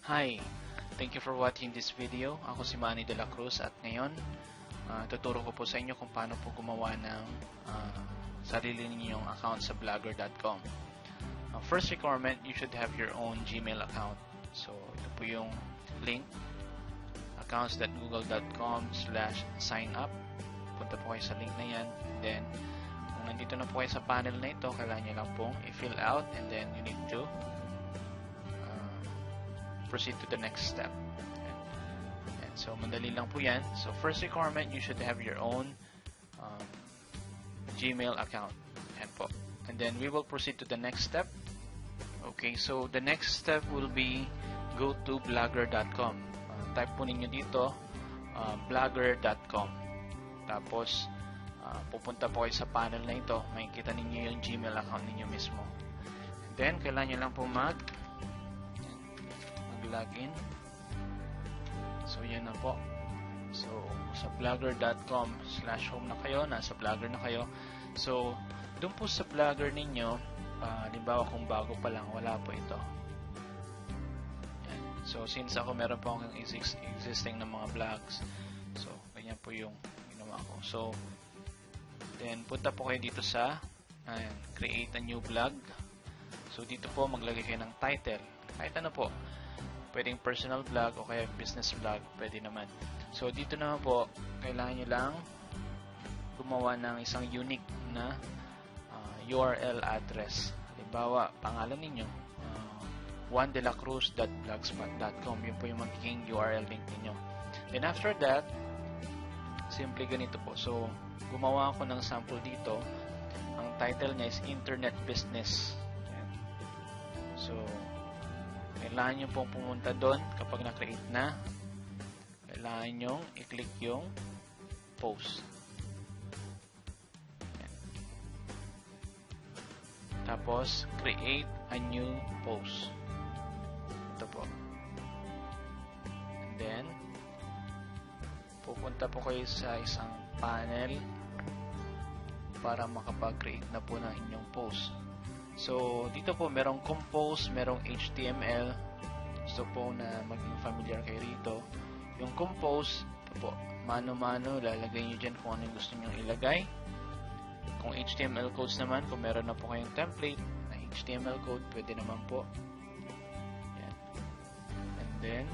Hi! Thank you for watching this video. Ako si Manny De La Cruz at ngayon tuturo ko po sa inyo kung paano po gumawa ng sarili ninyong account sa blogger.com. First requirement, you should have your own Gmail account. So ito po yung link, accounts.google.com/signup. Punta po kayo sa link na yan. Then kung nandito na po kayo sa panel na ito, kailangan nyo lang pong i-fill out and then you need to proceed to the next step. And so madali lang po yan. So first requirement, you should have your own Gmail account. Yan po. And then we will proceed to the next step. Okay, so the next step will be go to blogger.com. Type po ninyo dito blogger.com. Tapos pupunta po kayo sa panel na ito. Makikita ninyo yung Gmail account ninyo mismo. And then kailangan nyo lang po login. So yan na po. So sa blogger.com/home na kayo, nasa blogger na kayo. So doon po sa blogger ninyo, halimbawa kung bago pa lang, wala po ito. Yan. So since ako meron po akong existing na mga blogs, so ganyan po yung ginawa ko. So then punta po kayo dito sa create a new blog. So dito po maglagay kayo ng title. Kahit ano po. Pwedeng personal blog o kaya business blog, pwede naman. So dito naman po, kailangan nyo lang gumawa ng isang unique na URL address. Halimbawa, pangalan ninyo, juandelacruz.blogspot.com. Yun po yung magiging URL link ninyo. Then after that, simply ganito po. So gumawa ako ng sample dito. Ang title niya is Internet Business. Ayan. So kailangan nyo pong pumunta doon kapag na-create na. Kailangan nyo i-click yung post. Ayan. Tapos, create a new post. Ito po. And then, pupunta po kayo sa isang panel para makapag-create na po ng inyong post. So, dito po merong compose, merong HTML. Gusto po na maging familiar kayo rito. Yung compose, po, mano-mano, lalagay nyo dyan kung ano yung gusto nyo ilagay. Kung HTML codes naman, kung meron na po kayong template na HTML code, pwede naman po. Yan. And then,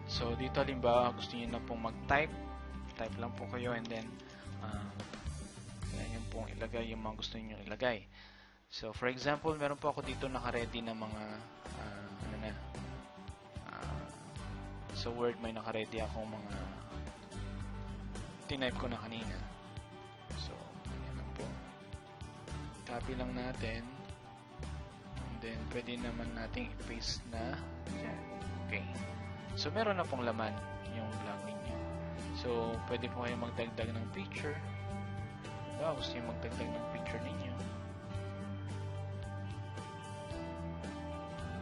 so dito halimbawa, gusto nyo na pong mag-type. Type lang po kayo and then, yan yung pong ilagay yung mga gusto niyo ilagay. So for example, meron po ako dito naka-ready na mga sa Word may naka-ready akong mga tinype ko na kanina. So yan lang po. Copy lang natin. And then pwede naman nating i-paste na yan. Okay. So meron na pong laman yung blog ninyo. So pwede po kayo magdagdag ng picture. Gusto nyo magdagdag ng picture ninyo.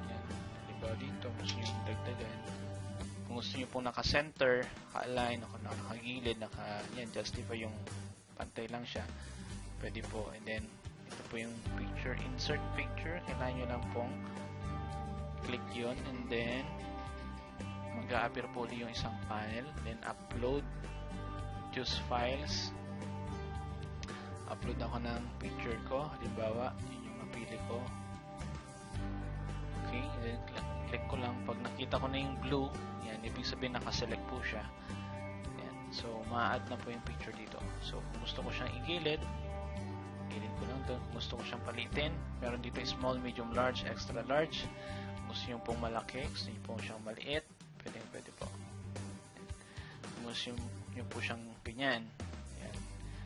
Yan. Halimbawa dito, gusto nyo magdagdagan. Kung gusto nyo pong naka-center, naka-align, nakagilid, yan, justify yung pantay lang siya. Pwede po. And then, ito po yung picture, insert picture. Kailangan nyo lang pong click yun. And then, mag-a-appear po yung isang panel. Then, upload. Choose files. Upload ako ng picture ko. Halimbawa, yun yung napili ko. Okay, then click ko lang. Pag nakita ko na yung blue, yan, ibig sabihin nakaselect po siya. Yan. So, ma-add na po yung picture dito. So, kung gusto ko siyang igilid, igilid ko lang doon. Kung gusto ko siyang palitin, meron dito small, medium, large, extra large. Kung gusto nyo pong malaki, gusto nyo pong siyang maliit, pwede po. Kung gusto nyo po siyang ganyan,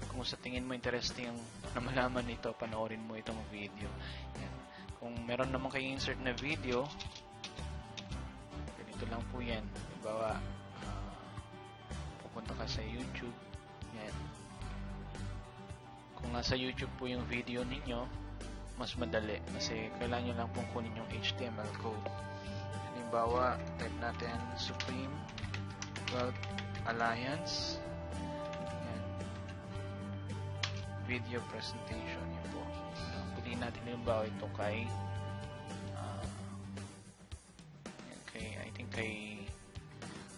kung sa tingin mo interesting na malaman ito, panoorin mo itong video. Yan. Kung meron naman kayo insert na video, ganito lang po yan. Halimbawa, pupunta ka sa YouTube. Yan. Kung nasa YouTube po yung video ninyo, mas madali. Kasi kailangan nyo lang pong kunin yung HTML code. Halimbawa, type natin Supreme Wealth Alliance. Video presentation. Yun po. Piliin natin yung bawa ito kay kay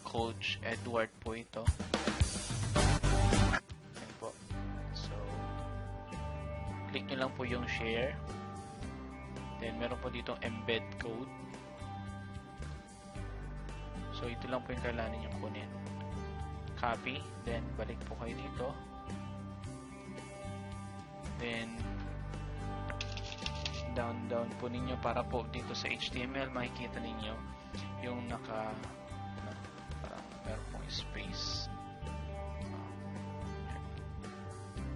Coach Edward po ito. Yan po. So, click nyo lang po yung share. Then, meron po dito embed code. So, ito lang po yung kailangan nyo kunin. Copy. Then, balik po kayo dito. Then, down po ninyo para po dito sa HTML makikita ninyo yung parang meron pong space.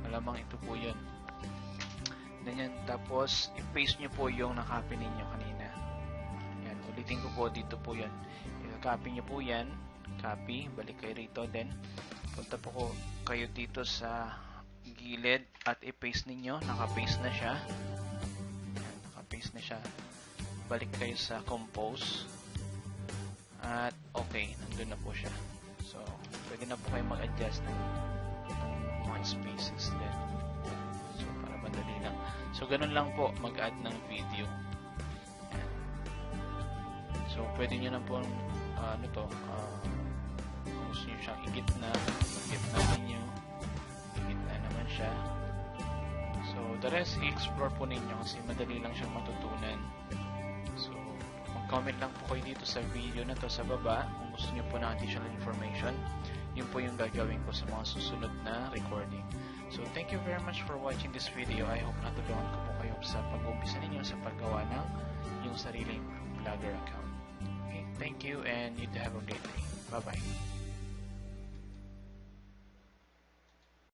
Malamang ito po yun. Ganyan. Tapos i-paste nyo po yung nakopy ninyo kanina. Yan, ulitin ko po, dito po yan. I-copy nyo po yan, copy, balik kayo rito, then punta po kayo dito sa gilid at i-paste ninyo. Naka-paste na siya. Paste na siya. Balik kayo sa compose at okay, nandun na po siya. So, pwede na po kayo mag-adjust ng mga spaces din. So, para madali lang. So, ganun lang po mag-add ng video. Ayan. So, pwede nyo na po kung gusto nyo siyang igitna ninyo, igitna naman siya. So, the rest, i-explore po ninyo kasi madali lang siyang matutunan. So, mag-comment lang po kayo dito sa video na to sa baba kung gusto nyo po ng additional information. Yun po yung gagawin ko sa mga susunod na recording. So, thank you very much for watching this video. I hope natulungan ko po kayo sa pag-umpisa ninyo sa paggawa ng yung sariling Blogger account. Okay, thank you and you have a great day. Bye-bye.